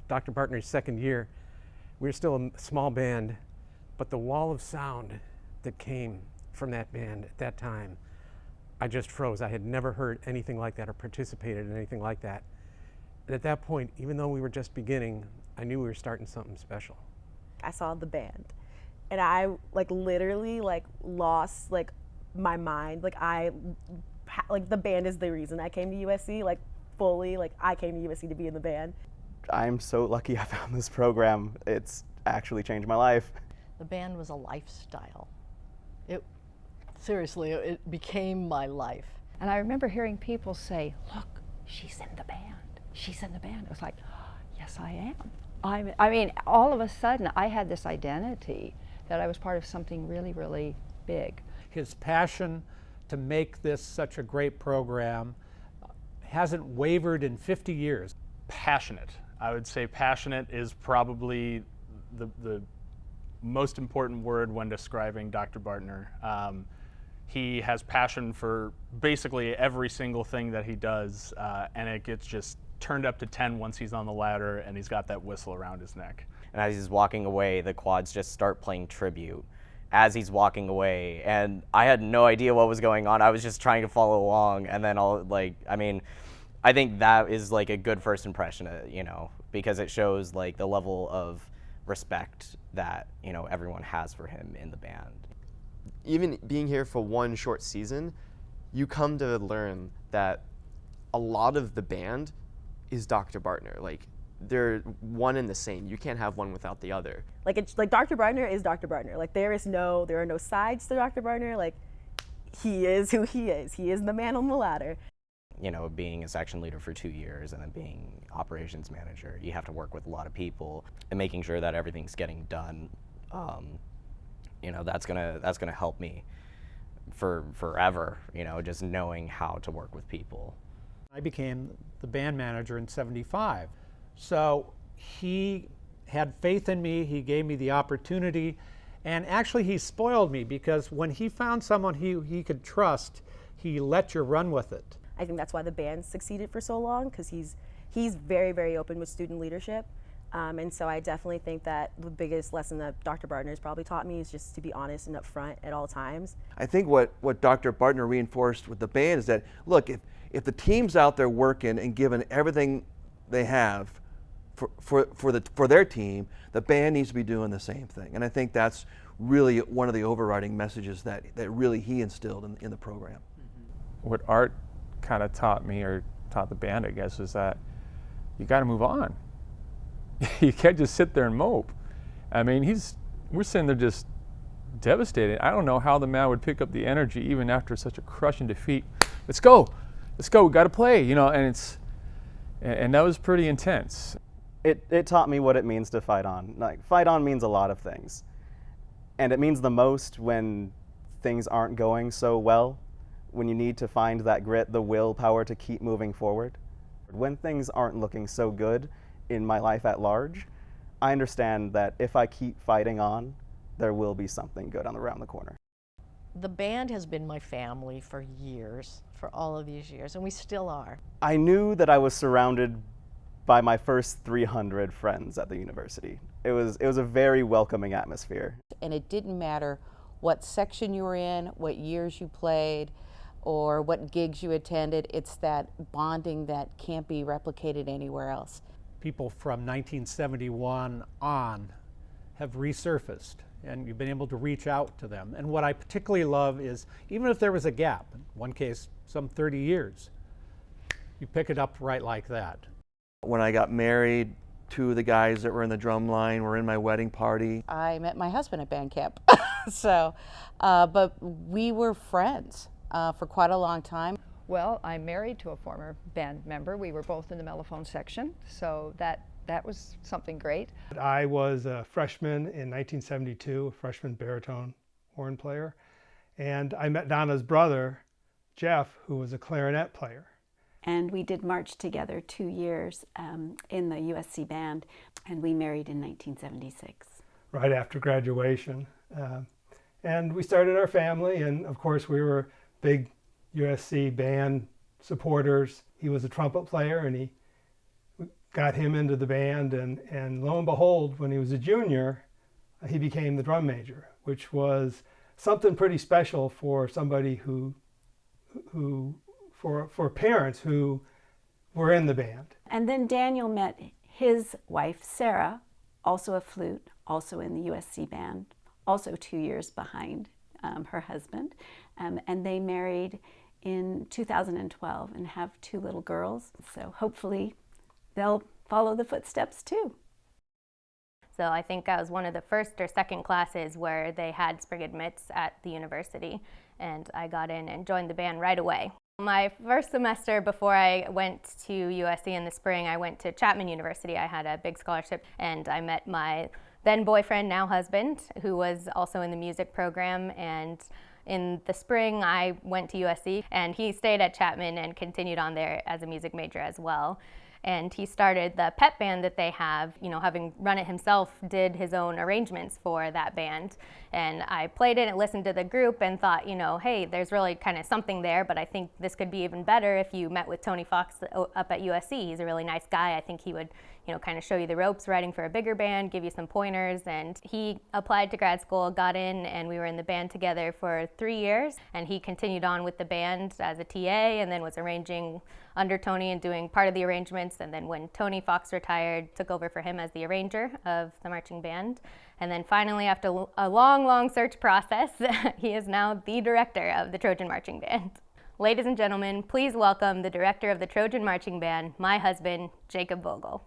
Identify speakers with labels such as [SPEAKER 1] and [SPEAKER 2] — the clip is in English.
[SPEAKER 1] Dr. Bartner's second year, we were still a small band, but the wall of sound that came from that band at that time, I just froze. I had never heard anything like that or participated in anything like that. And at that point, even though we were just beginning, I knew we were starting something special.
[SPEAKER 2] I saw the band and I literally lost my mind. The band is the reason I came to USC, fully, I came to USC to be in the band.
[SPEAKER 3] I'm so lucky I found this program. It's actually changed my life.
[SPEAKER 4] The band was a lifestyle. Seriously, it became my life.
[SPEAKER 5] And I remember hearing people say, look, she's in the band. She's in the band. It was like, oh, yes, I am. I mean, all of a sudden, I had this identity that I was part of something really, really big.
[SPEAKER 6] His passion to make this such a great program hasn't wavered in 50 years.
[SPEAKER 7] Passionate. I would say passionate is probably the most important word when describing Dr. Bartner. He has passion for basically every single thing that he does, and it gets just turned up to 10 once he's on the ladder and he's got that whistle around his neck.
[SPEAKER 3] And as he's walking away, the quads just start playing tribute as he's walking away. And I had no idea what was going on. I was just trying to follow along. And then I think that is a good first impression, because it shows the level of respect that, everyone has for him in the band.
[SPEAKER 8] Even being here for one short season, you come to learn that a lot of the band is Dr. Bartner. They're one and the same. You can't have one without the other.
[SPEAKER 2] Dr. Bartner is Dr. Bartner. there are no sides to Dr. Bartner. He is who he is. He is the man on the ladder.
[SPEAKER 3] Being a section leader for 2 years and then being operations manager, you have to work with a lot of people and making sure that everything's getting done. That's gonna help me for forever. Just knowing how to work with people.
[SPEAKER 6] I became the band manager in '75. So he had faith in me, he gave me the opportunity, and actually he spoiled me because when he found someone he could trust, he let you run with it.
[SPEAKER 2] I think that's why the band succeeded for so long, because he's very, very open with student leadership. And so I definitely think that the biggest lesson that Dr. Bartner has probably taught me is just to be honest and upfront at all times.
[SPEAKER 9] I think what Dr. Bartner reinforced with the band is that, look, if the team's out there working and giving everything they have for their team, the band needs to be doing the same thing. And I think that's really one of the overriding messages that really he instilled in the program.
[SPEAKER 10] What Art kind of taught me, or taught the band, I guess, is that you got to move on. You can't just sit there and mope. I mean, we're sitting there just devastated. I don't know how the man would pick up the energy even after such a crushing defeat. Let's go, we got to play, and that was pretty intense.
[SPEAKER 3] It taught me what it means to fight on. Fight on means a lot of things, and it means the most when things aren't going so well, when you need to find that grit, the willpower to keep moving forward. When things aren't looking so good in my life at large, I understand that if I keep fighting on, there will be something good around the corner.
[SPEAKER 4] The band has been my family for years, for all of these years, and we still are.
[SPEAKER 3] I knew that I was surrounded by my first 300 friends at the university. It was a very welcoming atmosphere.
[SPEAKER 11] And it didn't matter what section you were in, what years you played, or what gigs you attended. It's that bonding that can't be replicated anywhere else.
[SPEAKER 6] People from 1971 on have resurfaced, and you've been able to reach out to them. And what I particularly love is, even if there was a gap, in one case some 30 years, you pick it up right like that.
[SPEAKER 9] When I got married, 2 of the guys that were in the drum line were in my wedding party.
[SPEAKER 11] I met my husband at band camp, but we were friends for quite a long time.
[SPEAKER 5] Well, I'm married to a former band member. We were both in the mellophone section, so that was something great.
[SPEAKER 12] I was a freshman in 1972, a freshman baritone horn player, and I met Donna's brother, Jeff, who was a clarinet player.
[SPEAKER 13] And we did march together 2 years in the USC band, and we married in 1976.
[SPEAKER 12] Right after graduation. And we started our family, and of course we were big USC band supporters. He was a trumpet player, and he got him into the band, and lo and behold, when he was a junior, he became the drum major, which was something pretty special for somebody for parents who were in the band.
[SPEAKER 13] And then Daniel met his wife, Sarah, also a flute, also in the USC band, also 2 years behind her husband. And they married in 2012 and have 2 little girls. So hopefully they'll follow the footsteps too.
[SPEAKER 14] So I think I was one of the first or second classes where they had spring admits at the university, and I got in and joined the band right away. My first semester before I went to USC in the spring, I went to Chapman University. I had a big scholarship, and I met my then boyfriend, now husband, who was also in the music program. And in the spring, I went to USC, and he stayed at Chapman and continued on there as a music major as well. And he started the pep band that they have, you know, having run it himself, did his own arrangements for that band. And I played it and listened to the group and thought, you know, hey, there's really kind of something there, but I think this could be even better if you met with Tony Fox up at USC. He's a really nice guy. I think he would, you know, kind of show you the ropes writing for a bigger band, give you some pointers. And he applied to grad school, got in, and we were in the band together for 3 years. And he continued on with the band as a TA, and then was arranging under Tony and doing part of the arrangements. And then when Tony Fox retired, took over for him as the arranger of the marching band. And then finally, after a long search process, he is now the director of the Trojan Marching Band. Ladies and gentlemen, please welcome the director of the Trojan Marching Band, my husband, Jacob Vogel.